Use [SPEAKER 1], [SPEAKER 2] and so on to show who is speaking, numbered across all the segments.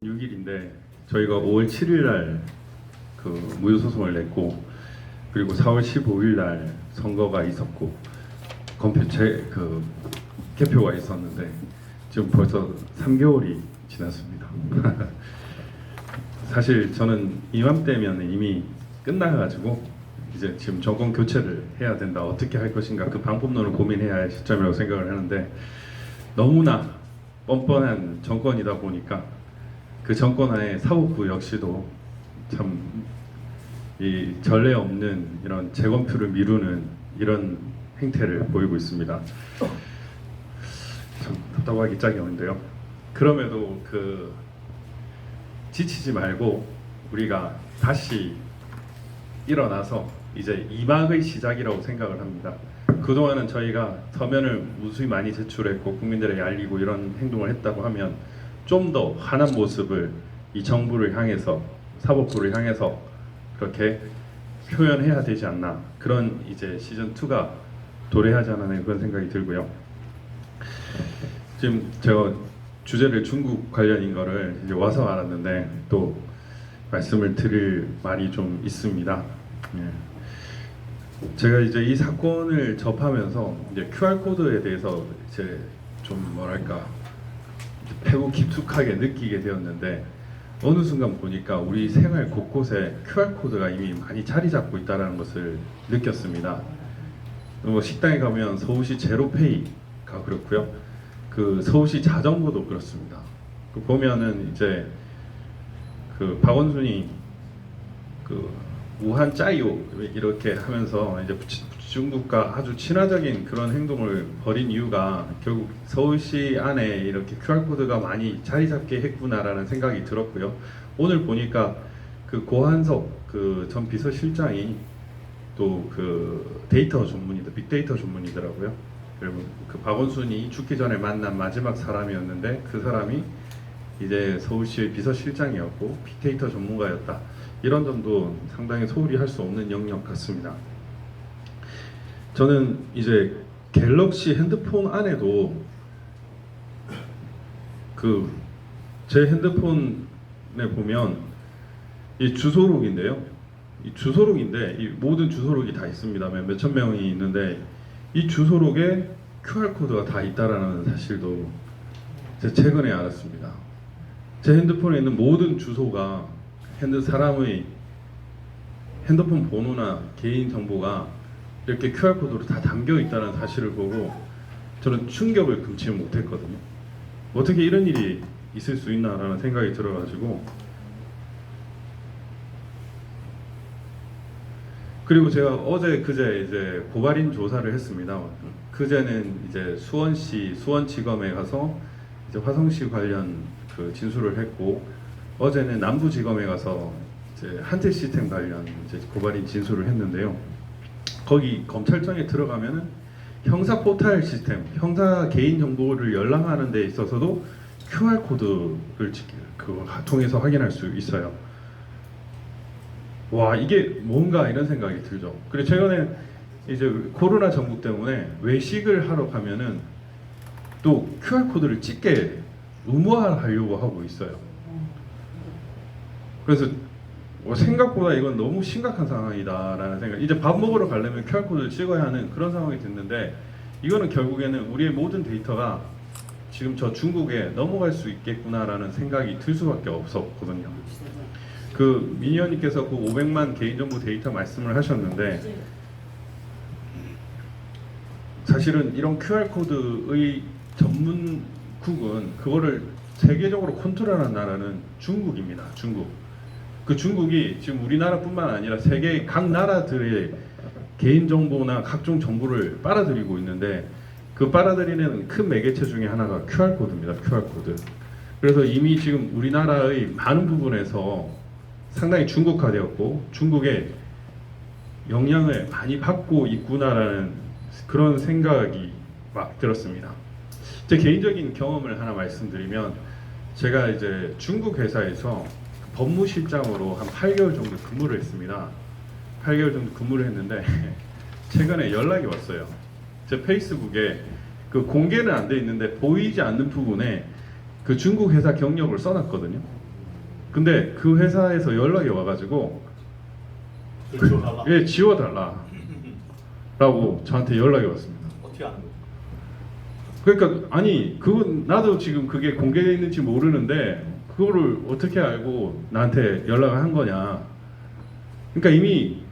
[SPEAKER 1] 6일인데 저희가 5월 7일 날 그 무효 소송을 냈고, 그리고 4월 15일 날 선거가 있었고 그 개표가 있었는데 지금 벌써 3개월이 지났습니다. 사실 저는 이맘때면 이미 끝나가지고 이제 지금 정권 교체를 해야 된다, 어떻게 할 것인가 그 방법론을 고민해야 할 시점이라고 생각을 하는데, 너무나 뻔뻔한 정권이다 보니까 그 정권 하에 사법부 역시도 참 이 전례 없는 이런 재검표를 미루는 이런 행태를 보이고 있습니다. 참 답답하기 짝이었는데요. 그럼에도 지치지 말고 우리가 다시 일어나서 이제 2막의 시작이라고 생각을 합니다. 그동안은 저희가 서면을 무수히 많이 제출했고 국민들에게 알리고 이런 행동을 했다고 하면 좀 더 환한 모습을 이 정부를 향해서, 사법부를 향해서 그렇게 표현해야 되지 않나, 그런 이제 시즌 2가 도래하지 않았나 그런 생각이 들고요. 지금 제가 주제를 중국 관련인 거를 이제 와서 알았는데 또 말씀을 드릴 말이 좀 있습니다. 제가 이제 이 사건을 접하면서 이제 QR 코드에 대해서 이제 좀 뭐랄까 매우 깊숙하게 느끼게 되었는데, 어느 순간 보니까 우리 생활 곳곳에 QR 코드가 이미 많이 자리 잡고 있다는 것을 느꼈습니다. 식당에 가면 서울시 제로페이가 그렇고요, 그 서울시 자전거도 그렇습니다. 보면은 이제 그 박원순이 그 우한 짜이오 이렇게 하면서 이제 중국과 아주 친화적인 그런 행동을 벌인 이유가 결국 서울시 안에 이렇게 QR 코드가 많이 자리 잡게 했구나라는 생각이 들었고요. 오늘 보니까 그 고한석 그 전 비서실장이 또 그 데이터 전문이다, 빅데이터 전문이더라고요. 그리고 그 박원순이 죽기 전에 만난 마지막 사람이었는데 그 사람이 이제 서울시 비서실장이었고 빅데이터 전문가였다. 이런 점도 상당히 소홀히 할 수 없는 영역 같습니다. 저는 이제 갤럭시 핸드폰 안에도 그 제 핸드폰에 보면 이 주소록인데요. 이 주소록인데 이 모든 주소록이 다 있습니다. 몇천 명이 있는데 이 주소록에 QR 코드가 다 있다라는 사실도 제가 최근에 알았습니다. 제 핸드폰에 있는 모든 주소가 사람의 핸드폰 번호나 개인 정보가 이렇게 QR코드로 다 담겨 있다는 사실을 보고 저는 충격을 금치 못했거든요. 어떻게 이런 일이 있을 수 있나라는 생각이 들어가지고, 그리고 제가 어제 그제 이제 고발인 조사를 했습니다. 그제는 이제 수원지검에 가서 이제 화성시 관련 그 진술을 했고, 어제는 남부지검에 가서 이제 한tel 시스템 관련 이제 고발인 진술을 했는데요. 거기 검찰청에 들어가면은 형사 포탈 시스템, 형사 개인 정보를 열람하는 데 있어서도 QR 코드를 통해서 확인할 수 있어요. 와, 이게 뭔가 이런 생각이 들죠. 그리고 최근에 이제 코로나 전국 때문에 외식을 하러 가면은 또 QR 코드를 찍게 의무화하려고 하고 있어요. 그래서 생각보다 이건 너무 심각한 상황이다라는 생각. 이제 밥 먹으러 가려면 QR 코드를 찍어야 하는 그런 상황이 됐는데, 이거는 결국에는 우리의 모든 데이터가 지금 저 중국에 넘어갈 수 있겠구나라는 생각이 들 수밖에 없었거든요. 그 미니언님께서 그 500만 개인정보 데이터 말씀을 하셨는데, 사실은 이런 QR 코드의 전문국은 그거를 세계적으로 컨트롤하는 나라는 중국입니다. 중국. 그 중국이 지금 우리나라뿐만 아니라 세계 각 나라들의 개인정보나 각종 정보를 빨아들이고 있는데, 그 빨아들이는 큰 매개체 중에 하나가 QR코드입니다. QR코드. 그래서 이미 지금 우리나라의 많은 부분에서 상당히 중국화되었고 중국의 영향을 많이 받고 있구나라는 그런 생각이 막 들었습니다. 제 개인적인 경험을 하나 말씀드리면, 제가 이제 중국 회사에서 법무실장으로 한 8개월 정도 근무를 했습니다. 8개월 정도 근무를 했는데 최근에 연락이 왔어요. 제 페이스북에 그 공개는 안 돼 있는데 보이지 않는 부분에 그 중국 회사 경력을 써놨거든요. 근데 그 회사에서 연락이 와가지고
[SPEAKER 2] 지워달라.
[SPEAKER 1] 예, 지워달라 라고 저한테 연락이 왔습니다.
[SPEAKER 2] 어떻게 하는 거예요?
[SPEAKER 1] 그러니까 아니 그건 나도 지금 그게 공개되어 있는지 모르는데 그거를 어떻게 알고 나한테 연락을 한 거냐. 그러니까 이미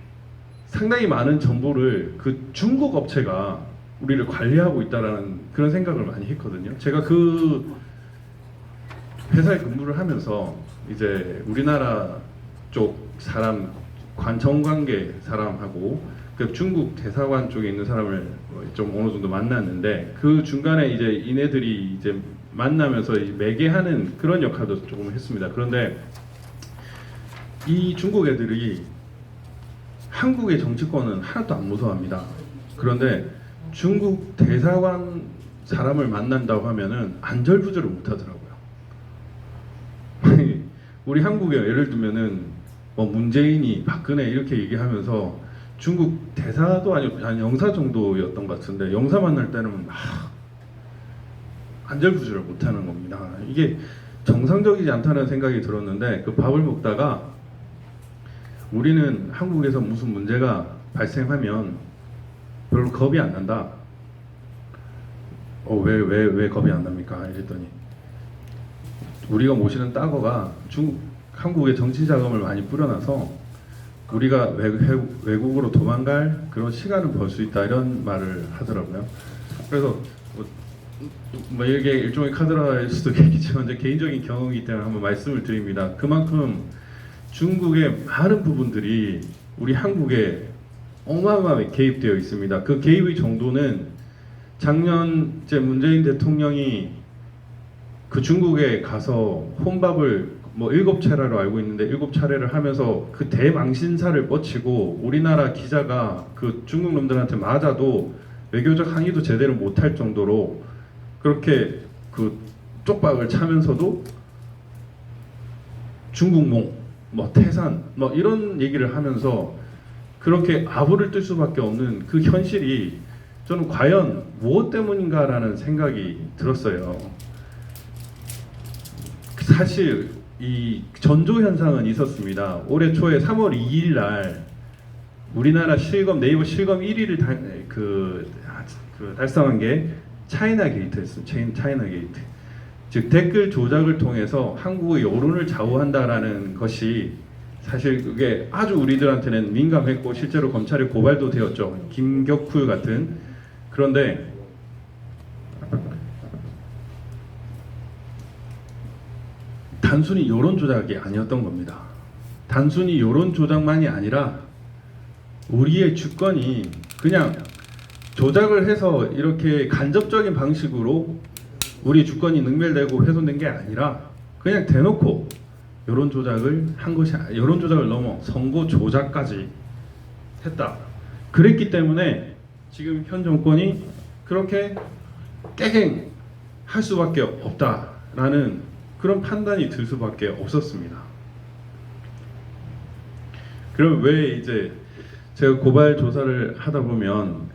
[SPEAKER 1] 상당히 많은 정보를 그 중국 업체가 우리를 관리하고 있다라는 그런 생각을 많이 했거든요. 제가 그 회사에 근무를 하면서 이제 우리나라 쪽 사람 정관계 사람하고 그 중국 대사관 쪽에 있는 사람을 좀 어느 정도 만났는데 그 중간에 이제 이네들이 이제 만나면서 매개하는 그런 역할도 조금 했습니다. 그런데 이 중국 애들이 한국의 정치권은 하나도 안 무서워합니다. 그런데 중국 대사관 사람을 만난다고 하면은 안절부절을 못 하더라고요. 우리 한국에 예를 들면은 뭐 문재인이 박근혜 이렇게 얘기하면서 중국 대사도 아니고 한 영사 정도였던 것 같은데 영사 만날 때는 안절부절을 못 하는 겁니다. 이게 정상적이지 않다는 생각이 들었는데 그 밥을 먹다가 우리는 한국에서 무슨 문제가 발생하면 별로 겁이 안 난다. 왜 겁이 안 납니까? 이랬더니 우리가 모시는 따거가 한국에 정치 자금을 많이 뿌려놔서 우리가 외국으로 도망갈 그런 시간을 벌 수 있다 이런 말을 하더라고요. 그래서 뭐 이게 일종의 카드라일 수도 있겠지만 제 개인적인 경험이기 때문에 한번 말씀을 드립니다. 그만큼 중국의 많은 부분들이 우리 한국에 어마어마하게 개입되어 있습니다. 그 개입의 정도는 작년 제 문재인 대통령이 그 중국에 가서 혼밥을 뭐 7차례로 알고 있는데 7차례를 하면서 그 대망신사를 뻗치고 우리나라 기자가 그 중국 놈들한테 맞아도 외교적 항의도 제대로 못할 정도로 그렇게 그 쪽박을 차면서도 중국몽, 뭐 태산, 뭐 이런 얘기를 하면서 그렇게 아부를 뜰 수밖에 없는 그 현실이 저는 과연 무엇 때문인가라는 생각이 들었어요. 사실 이 전조 현상은 있었습니다. 올해 초에 3월 2일 날 우리나라 실검 네이버 실검 1위를 달성한 게 차이나 게이트였습니다. 차이나 게이트. 즉 댓글 조작을 통해서 한국의 여론을 좌우한다라는 것이 사실 그게 아주 우리들한테는 민감했고 실제로 검찰에 고발도 되었죠. 김격훈 같은. 그런데 단순히 여론 조작이 아니었던 겁니다. 단순히 여론 조작만이 아니라 우리의 주권이 그냥 조작을 해서 이렇게 간접적인 방식으로 우리 주권이 능멸되고 훼손된 게 아니라 그냥 대놓고 여론 조작을 한 것이 여론 조작을 넘어 선거 조작까지 했다. 그랬기 때문에 지금 현 정권이 그렇게 깨갱할 수밖에 없다라는 그런 판단이 들 수밖에 없었습니다. 그럼 왜 이제 제가 고발 조사를 하다 보면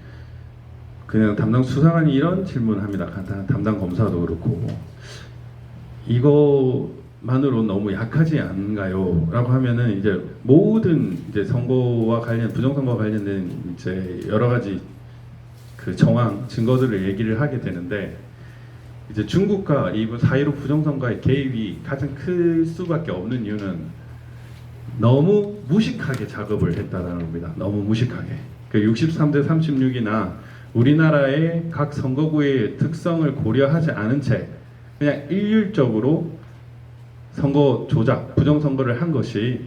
[SPEAKER 1] 그냥 담당 수사관이 이런 질문을 합니다. 담당 검사도 그렇고 이거만으로 너무 약하지 않은가요? 라고 하면은 이제 모든 이제 선거와 부정선거와 관련된 이제 여러 가지 그 정황 증거들을 얘기를 하게 되는데 이제 중국과 이번 4.15 부정선거의 개입이 가장 클 수밖에 없는 이유는 너무 무식하게 작업을 했다는 겁니다. 너무 무식하게. 그 63대 36이나 우리나라의 각 선거구의 특성을 고려하지 않은 채 그냥 일률적으로 선거 조작, 부정선거를 한 것이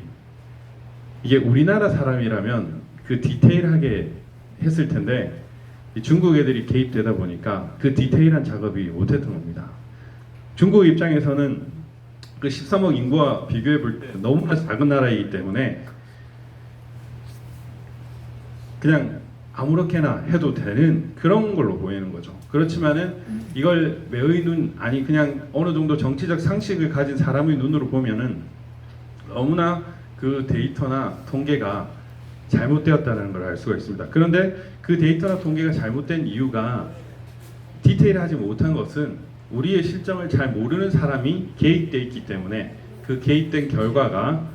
[SPEAKER 1] 이게 우리나라 사람이라면 그 디테일하게 했을 텐데 중국 애들이 개입되다 보니까 그 디테일한 작업이 못했던 겁니다. 중국 입장에서는 그 13억 인구와 비교해 볼 때 너무나 작은 나라이기 때문에 그냥 아무렇게나 해도 되는 그런 걸로 보이는 거죠. 그렇지만은 이걸 매의 눈 아니 그냥 어느 정도 정치적 상식을 가진 사람의 눈으로 보면은 너무나 그 데이터나 통계가 잘못되었다는 걸 알 수가 있습니다. 그런데 그 데이터나 통계가 잘못된 이유가 디테일하지 못한 것은 우리의 실정을 잘 모르는 사람이 개입되어 있기 때문에 그 개입된 결과가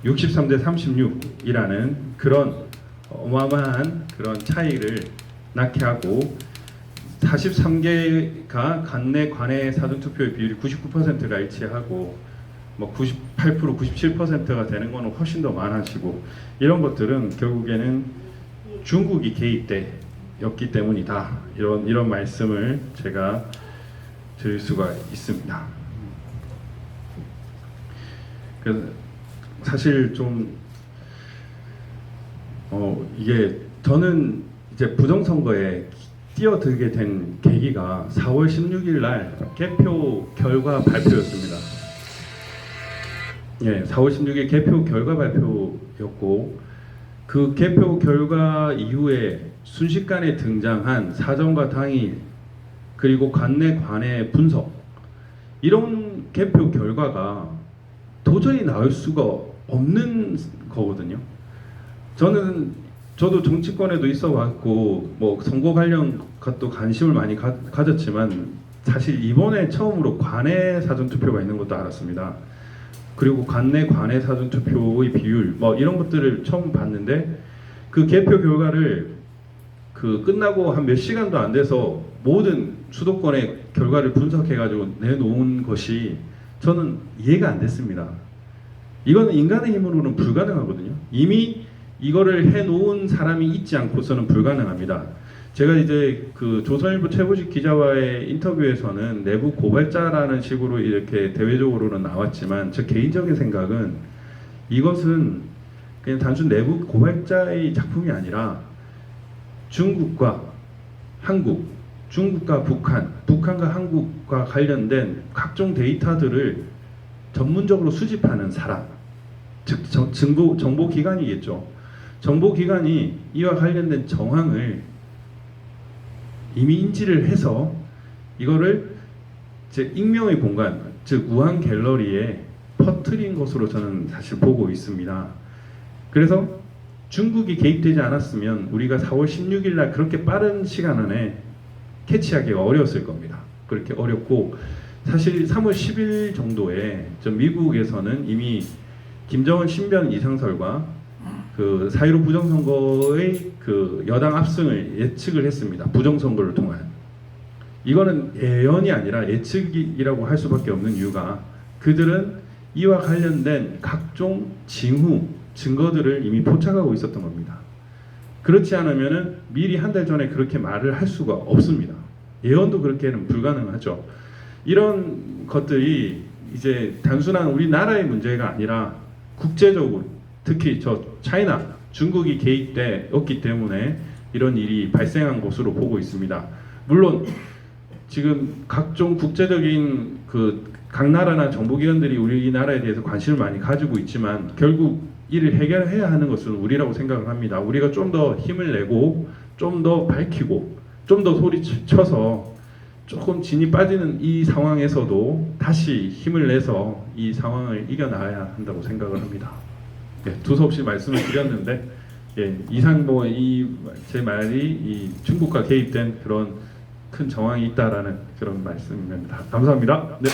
[SPEAKER 1] 63대 36이라는 그런 어마어마한 그런 차이를 낳게 하고 43개가 관내 관외 사전투표의 비율이 99%가 일치하고 뭐 98%, 97%가 되는 거는 훨씬 더 많아지고 이런 것들은 결국에는 중국이 개입되었기 때문이다. 이런 말씀을 제가 드릴 수가 있습니다. 그래서 사실 좀 이게 저는 이제 부정선거에 뛰어들게 된 계기가 4월 16일 날 개표 결과 발표였습니다. 예, 4월 16일 개표 결과 발표였고 그 개표 결과 이후에 순식간에 등장한 사전과 당일 그리고 관내 관외 분석 이런 개표 결과가 도저히 나올 수가 없는 거거든요. 저도 정치권에도 있어왔고 뭐 선거 관련 것도 관심을 많이 가졌지만 사실 이번에 처음으로 관외 사전투표가 있는 것도 알았습니다. 그리고 관내 관외 사전투표의 비율 뭐 이런 것들을 처음 봤는데 그 개표 결과를 그 끝나고 한 몇 시간도 안 돼서 모든 수도권의 결과를 분석해가지고 내놓은 것이 저는 이해가 안 됐습니다. 이거는 인간의 힘으로는 불가능하거든요. 이미 이거를 해놓은 사람이 있지 않고서는 불가능합니다. 제가 이제 그 조선일보 최보식 기자와의 인터뷰에서는 내부 고발자라는 식으로 이렇게 대외적으로는 나왔지만 저 개인적인 생각은 이것은 그냥 단순 내부 고발자의 작품이 아니라 중국과 한국, 중국과 북한, 북한과 한국과 관련된 각종 데이터들을 전문적으로 수집하는 사람, 즉 정보기관이겠죠. 정보기관이 이와 관련된 정황을 이미 인지를 해서 이거를 제 익명의 공간, 즉 우한 갤러리에 퍼뜨린 것으로 저는 사실 보고 있습니다. 그래서 중국이 개입되지 않았으면 우리가 4월 16일 날 그렇게 빠른 시간 안에 캐치하기가 어려웠을 겁니다. 그렇게 어렵고 사실 3월 10일 정도에 미국에서는 이미 김정은 신변 이상설과 그 4.15 부정선거의 그 여당 압승을 예측을 했습니다. 부정선거를 통한. 이거는 예언이 아니라 예측이라고 할 수밖에 없는 이유가 그들은 이와 관련된 각종 증거들을 이미 포착하고 있었던 겁니다. 그렇지 않으면은 미리 한 달 전에 그렇게 말을 할 수가 없습니다. 예언도 그렇게는 불가능하죠. 이런 것들이 이제 단순한 우리나라의 문제가 아니라 국제적으로 특히 차이나 중국이 개입되었기 때문에 이런 일이 발생한 것으로 보고 있습니다. 물론 지금 각종 국제적인 각 나라나 정보기관들이 우리나라에 대해서 관심을 많이 가지고 있지만 결국 이를 해결해야 하는 것은 우리라고 생각을 합니다. 우리가 좀 더 힘을 내고 좀 더 밝히고 좀 더 소리쳐서 조금 진이 빠지는 이 상황에서도 다시 힘을 내서 이 상황을 이겨나가야 한다고 생각을 합니다. 네, 두서없이 말씀을 드렸는데 이상 제 말이 이 중국과 개입된 그런 큰 정황이 있다라는 그런 말씀입니다. 감사합니다. 네.